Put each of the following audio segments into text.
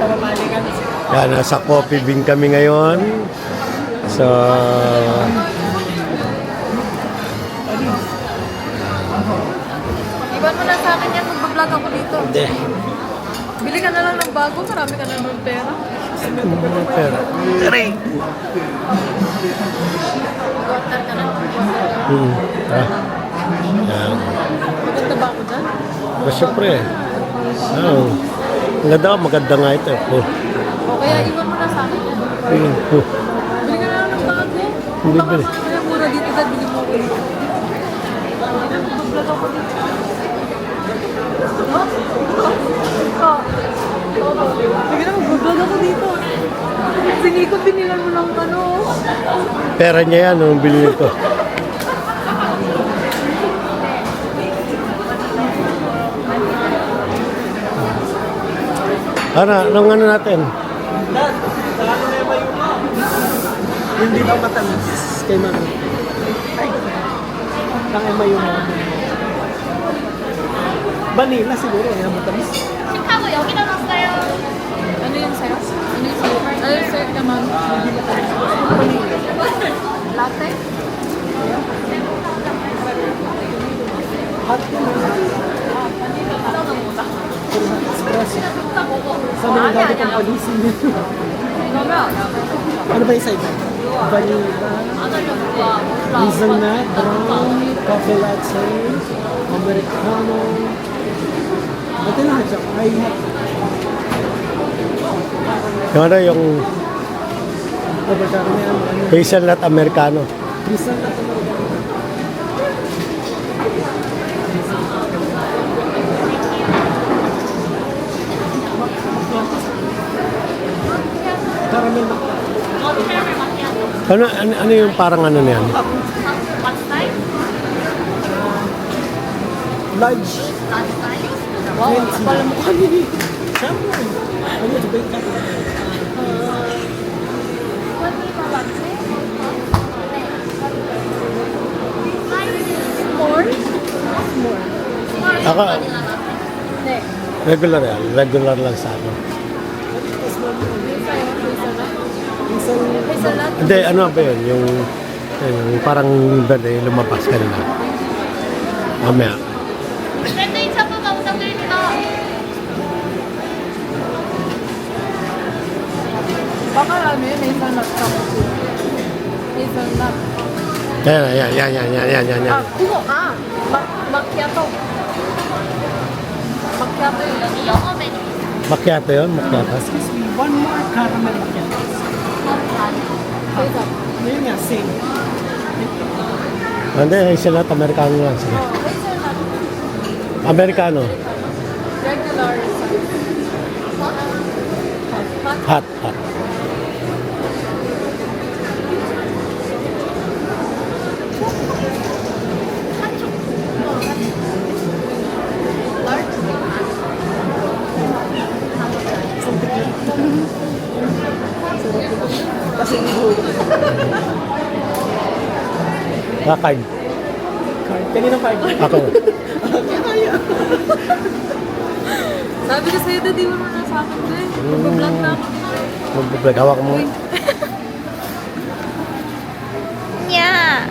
Yan, nasa Coffee Bean kami ngayon. So, Iwan mo na sa akin yan, mag-vlog ako dito. hindi. Bili ka na lang ng bago, marami ka na ng pera. Pero, Water ka na. Yan. Maganda ba ako dyan? Siyempre. Maganda nga ito. O kaya iwan mo na sa akin yan. Bili ka na lang ng bago. Hindi Baka bili. kaya mura dito dahil bili mo ako dito. Mag-vlog ako dito. Sige na, mag-vlog ako dito. Sige ko, binilan mo ng ano. Pera niya yan, nung bili nito. Anong ano natin? Hindi ba matamis kay mami? Ang ema yung vanilla siguro, yan matamis. Chicago, 여기 나왔어요. Ano yun sa'yo? Ano yun sa'yo? Ano yun sa'yo naman? Latte? Hot yun. Espresso. Sabi ng dati pang palisin yun. Ano ba yung side? Vanilla, hazelnut, brown, coffee latte, americano. Ito lahat siya. Ay, Yung ano, yung overcaro na yan. hazelnut americano. Hazelnut americano. Caramel macchiato. Ano yung parang ano na yan? Large. Wow, akala mo kami. Siyempre. Ano ito ba yung More? Ako, Hindi. regular yan. Regular lang sa ano. Hazelnut? Hindi, ano ba yun? Yung parang verde, lumabas ka nila. Mamaya. 샌드위치 한 번만 부탁드립니다. Baka ano yun, hazelnut cappuccino. Hazelnut. Yan. Ah, 그거, macchiato. Macchiato yun. 여기 영어 메뉴. Macchiato yun? Macchiato. Excuse me, one more caramel macchiato. 그래서. Yun nga, same. Hindi, hazelnut americano lang. Sige. hazelnut. Americano. Regular. Hot. Kasi hulo. Card. Kanina card. Ako. Kaya. Sabi ko sa'yo, dadi mo na sa akin doon. Mag-vlog na ako. Mag-vlog. Hawak mo. Nya!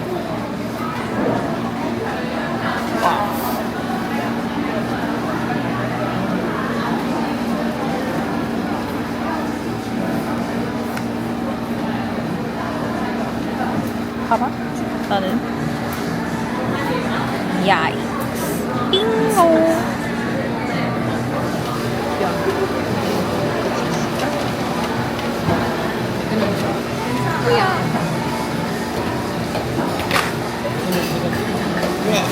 봐봐. 나는 야이. 빙고. 뭐야? 네.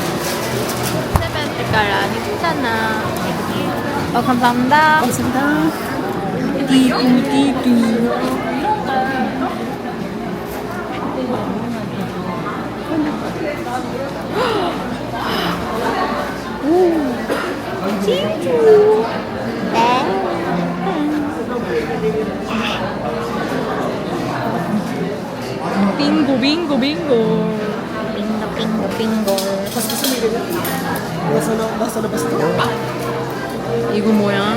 세면 색깔 아니잖아. 감사합니다. Kamsanda. 띠띠띠. 진주. 네. 빙고 빙고 빙고. 빙고 빙고 빙고. Mas gusto mo yung ganyan? Nasa labas ito. 이거 뭐야?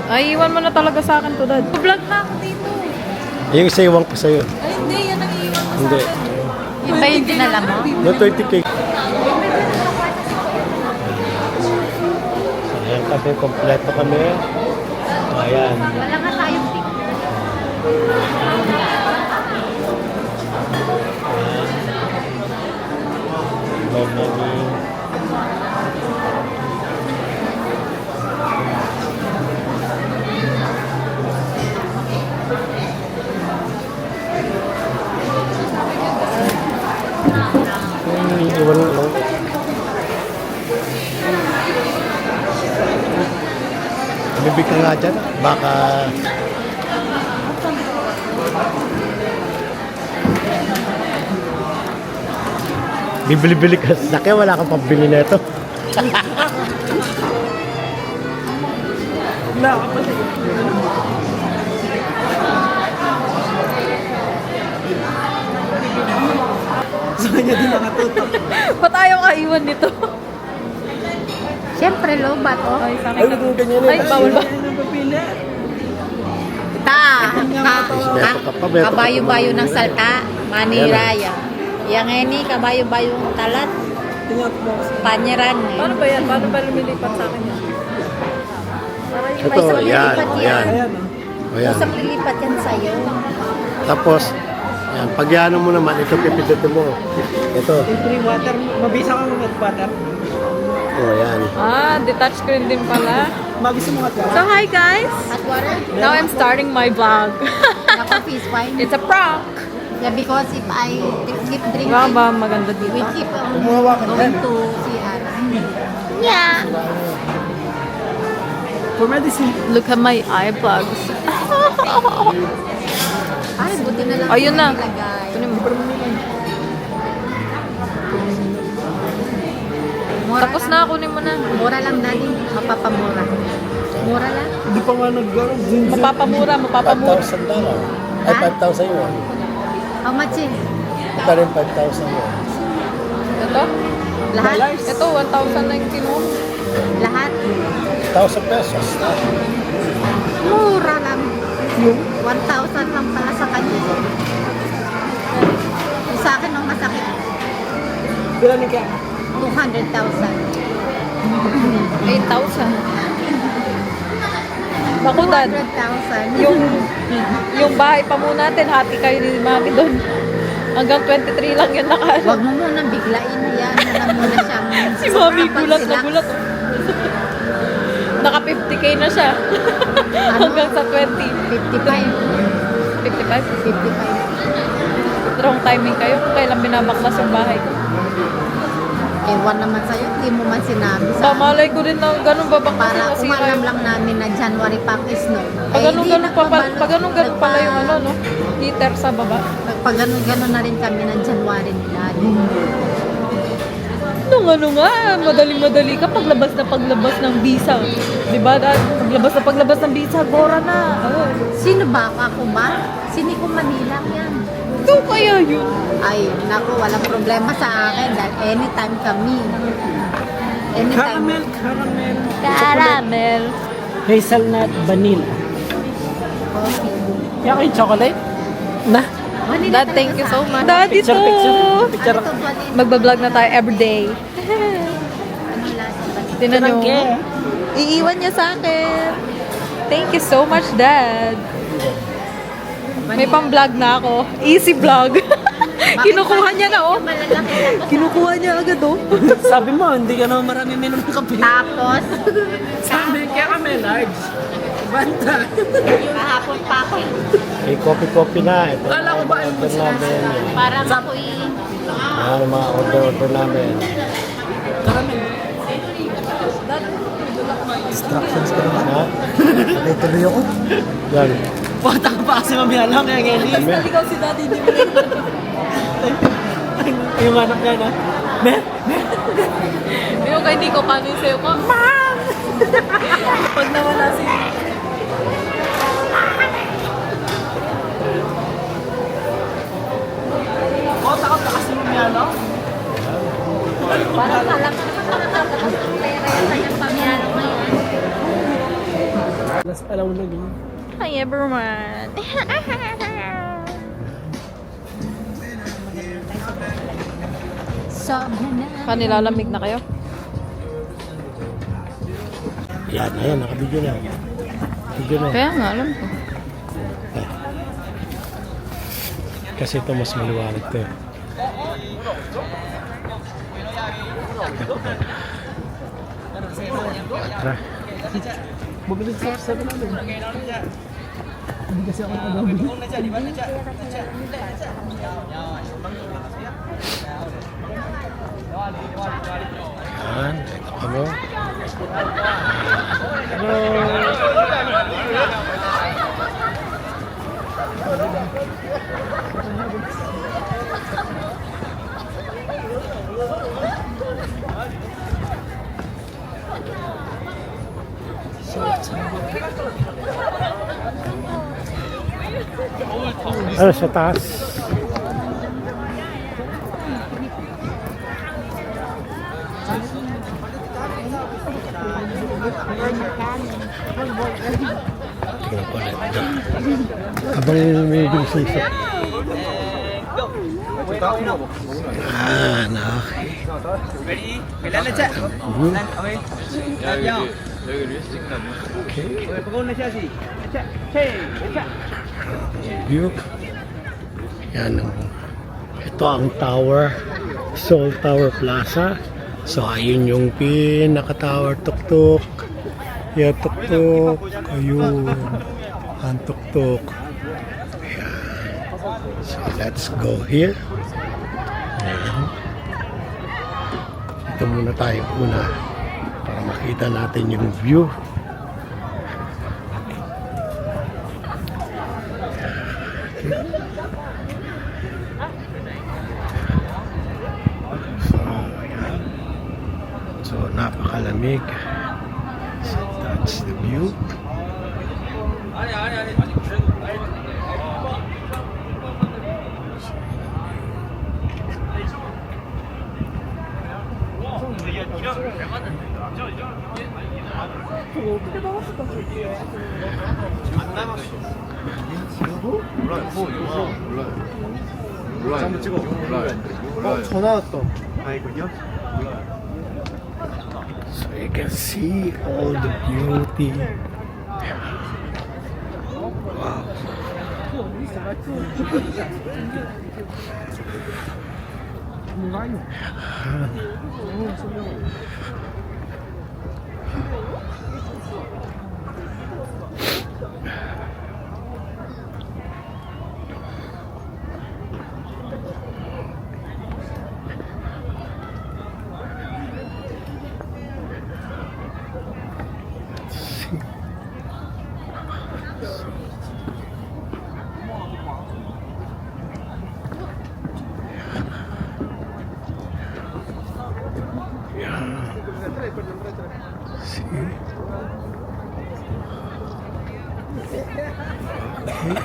Ay, iwan mo na talaga sa akin to, Dad. Vlog na ako dito. Yung isa iwan ko sa'yo. Ay, hindi. Yan ang iwan mo Hindi. sa akin. Yung ba yung dinala mo? No 20K. Ayan kasi, kompleto kami. Ayan. Wala nga tayong picture. May many. Iwan lang. Bibig ka nga dyan. Baka... Bibili-bili ka sa sakya, wala kang pambili na ito. Wala ka pa. Sa kanya din nakatutok. Ba't ayaw ka iwan nito? Siyempre, lobat, oh. Ay, sa Ay, akin. huwag ganyan Ay, bawal ba? Ano ba pili? Kabayo-bayo ng salta, maniraya. Yang ini kabayo-bayo ng talat, Tingnan ko. panyeran. Paano ba yan? Paano ba lumilipat sa akin yan? Ito, yan. lilipat O, yan. yan. Ayan, O, yan. Usap lilipat yan sa'yo. Tapos, yan. Pag yaano mo naman, ito pipindutin mo. Ito. Yung free water. Mabisa kang mag-water. O, yan. Ah, detached screen din pala. Mabisa mo So, water. hi guys! Hot water? Now I'm starting my vlog. Nako, fish wine. It's a prank! Yeah, because if I keep drinking, Diba ba maganda we dito? keep Gumawa ka going din. to CR. Yeah. For medicine. Look at my eye plugs. Ay, buti na lang. Ayun na. nilagay. Kunin mo. Mura Tapos lang. na, kunin mo na. Mura lang, daddy. Mapapamura. Mura lang. Hindi pa nga nag-gano'n. Mapapamura, mapapamura. $5,000. Ay, 5,000 yun. How much eh? Ito rin 5,000 yun. Ito? Lahat? Ito, 1,000 na yung kinuha. Lahat? 1,000 pesos. Mura lang. 1,000 lang pala sa kanya. Yung sa akin ang masakit, Bilan ni kaya? 200,000. 8,000. Naku, Dad. 200,000. Yung bahay pa muna natin, hati kayo ni Mami doon. Hanggang 23 lang yun nakaano. Huwag mo muna biglain yan. Wala muna siyang... Si Mami kapag gulat na sila- gulat. Naka 50k na siya. Hanggang sa 20. 55. 55. Wrong timing kayo kung kailan binabaklas yung bahay ko. Ewan naman sa'yo, hindi mo man sinabi sa Pamalay ko rin na ganun babaklas para kasi umalam lang namin na January pa is no. Pag ganun pala yung ano, no? Heater sa baba. Pag ganun na rin kami ng January nila. Ano nga, madali-madali ka paglabas ng visa. Diba, Dad? Paglabas ng visa, gora na. Oh. Sino ba? Ako ba? Sini ko Manila yan. Ikaw kaya yun. Ay, naku, walang problema sa akin dahil anytime kami. Anytime. Caramel, caramel. Caramel. Hazelnut, vanilla. Coffee. Kaya kayo chocolate? Na. Vanilla Dad, talaga thank you sa so akin. much. Dad, ito. Picture. Ano to, vanilla? Magbablog na tayo everyday. Vanilla sa vanilla. Tinan nyo. Tinangge. Iiwan niya sa akin. Thank you so much, Dad. May pang-vlog na ako. Easy vlog. Kinukuha niya na, oh. Malalaki na. Kinukuha niya agad, oh. Sabi mo, hindi ka naman marami minom ng kape. Tapos, Sabi, kaya kami large. Banta. kahapon pa ako. May coffee na. Ito Kala ko ba, order namin. Parang ako'y Yan ang mga order namin. Caramel. Instructions ka naman? Ha? Tuloy ako. Yan. Bata ka pa kasi mamaya lang kaya ngayon. Ikaw si Daddy, hindi mo Yung anak niya na. Me? Yung kay Nico, paano yung sayo ko? Mom! Pag nawala si... Bata ka pa kasi mamaya lang. parang alam ko naman nakakatakas ng pera yung kanyang pamilya na yan. Tapos alam mo na ganyan. Hi everyone! Sobra na. Nilalamig na kayo? Yan, ayan, nakabidyo na. Video na. Kaya nga, alam ko. Kasi ito mas maliwanag to. Tara. Bumili sa 7-Eleven. Hindi kasi ako nakabili. Yan, ito kami. Ano sa taas? Tingnan ko ulit. Habang medyo sisip. Ah, okay. View. Yan. Ito ang tower. Seoul Tower Plaza. So, ayun yung pinaka-tower. Tuk-tuk. Yeah, tuk-tuk. Ayun. Ang tuk-tuk. Ayan. So, let's go here. Ayan. Ito muna tayo para makita natin yung view. So, napakalamig. So, that's the view. 전화 왔다. 아이군요. So you can see all the beauty. Wow. See? Okay.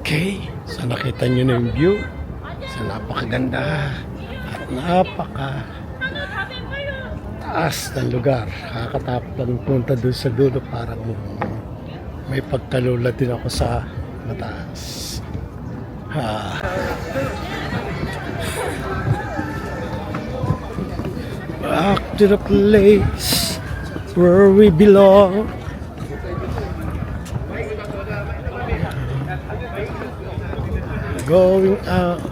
Okay, so nakita nyo na yung view. So napakaganda at taas ng lugar. Kakatapos lang punta doon sa dulo, parang may pagkalula din ako sa mataas. Back to the place where we belong. Going out,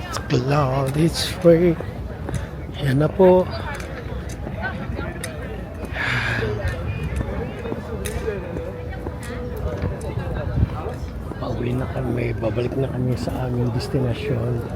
it's cloud, it's free. Yan na po. Pauwi na kami, babalik na kami sa aming destinasyon.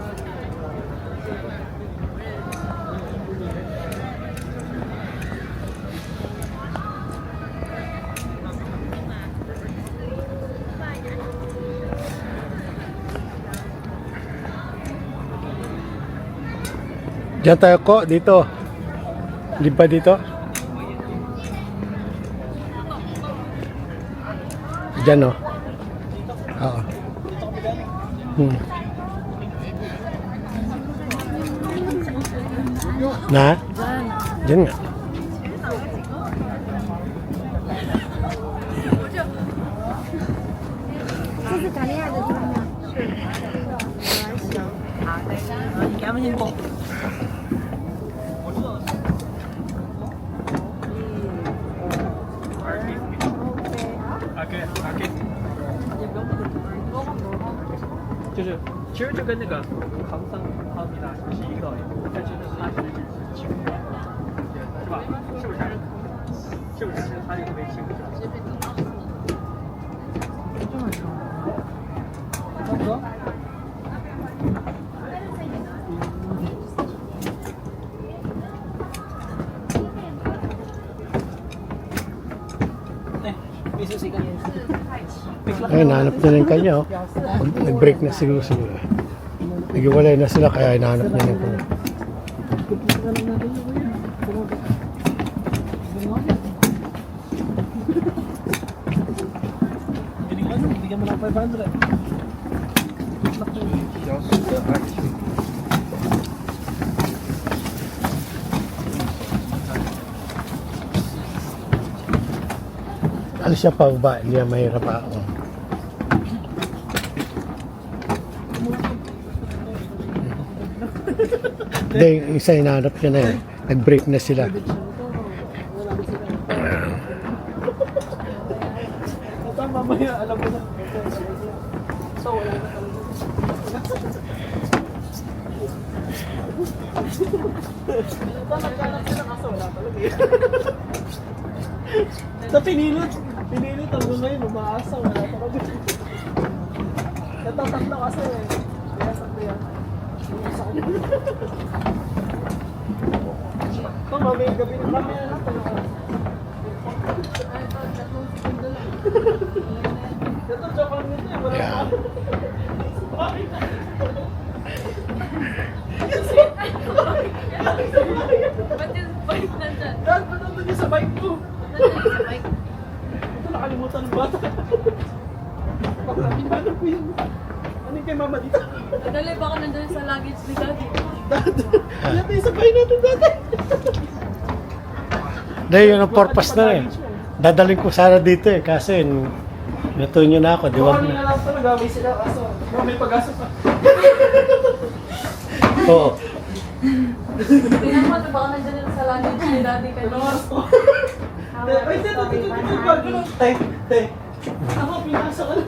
Diyan tayo ko, dito. Di ba dito? Diyan, oh. Oo. Na? Diyan nga. Ayun, nahanap nila yung kanya, oh. Nag-break na siguro. Nag-iwalay na sila, kaya hinahanap nila yung kanya. Bigyan mo ng 500. Alis siya pa ba? Hindi na mahirap ako. Hindi, yung isa hinahanap niya na yan. Nag-break na sila. Ito mamaya, alam mo na. So, wala na Ito pinilit. Pinilit hanggang ngayon, umaasa. Wala pa kami. Natatakla kasi eh. Kaya sakto yan. Umaasa ko. Ito, mamaya gabi na. Mamaya na ito. Ito, joke lang nito eh. Wala Yeah. pa. Dad, ba't nandun niya sa bike ko? Ito, nakalimutan ng bata. Ano po yun? Ano yung kay mama dito? Dali, baka nandun sa luggage ni Daddy. Dad, yan tayo sabay natin dati. Hindi, yun ang purpose na eh. Dadaling ko sana dito eh, kasi natuyo na ako, di ba? Kanina lang ito, nag-away sila. Kaso, may pag-asa pa. Oo. Tingnan mo, baka nandun sa luggage ni Daddy kayo. Anong oras ko? Ay, dito. Te. Ako, pinasa ka na.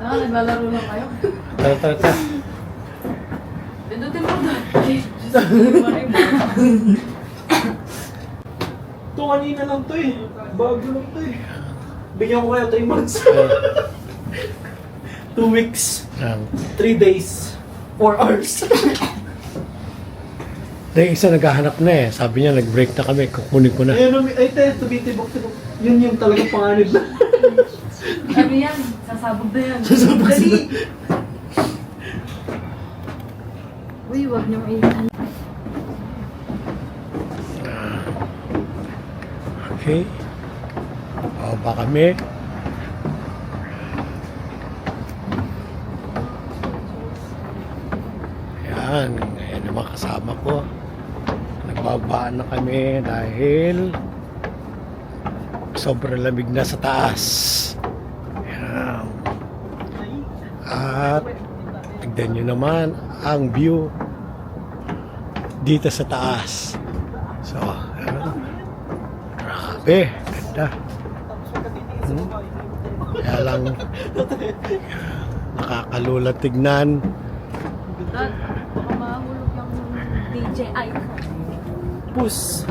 Ah, naglalaro lang kayo? Tara. Pindutin mo, Daddy. Ito kanina lang to eh. Bago lang to eh. Bigyan ko kayo 3 months. 2 weeks. 3 days. 4 hours. Dahil isa naghahanap na eh. Sabi niya, nag-break na kami. Kukunin ko na. Ayun, ay te, tumitibok. Yun yung talagang panganib na. Ano yan? Sasabog na yan. Sasabog Dali! sila. Uy, wag niyong ilan. Okay. O, ba kami? Yan. Ayan ang mga kasama ko. Nagbabaan na kami dahil sobrang lamig na sa taas. Yan. At tignan nyo naman ang view dito sa taas. So, yan. Grabe, ganda. Kaya lang nakakalula tignan. Dad, baka mahulog yung DJI. Puss.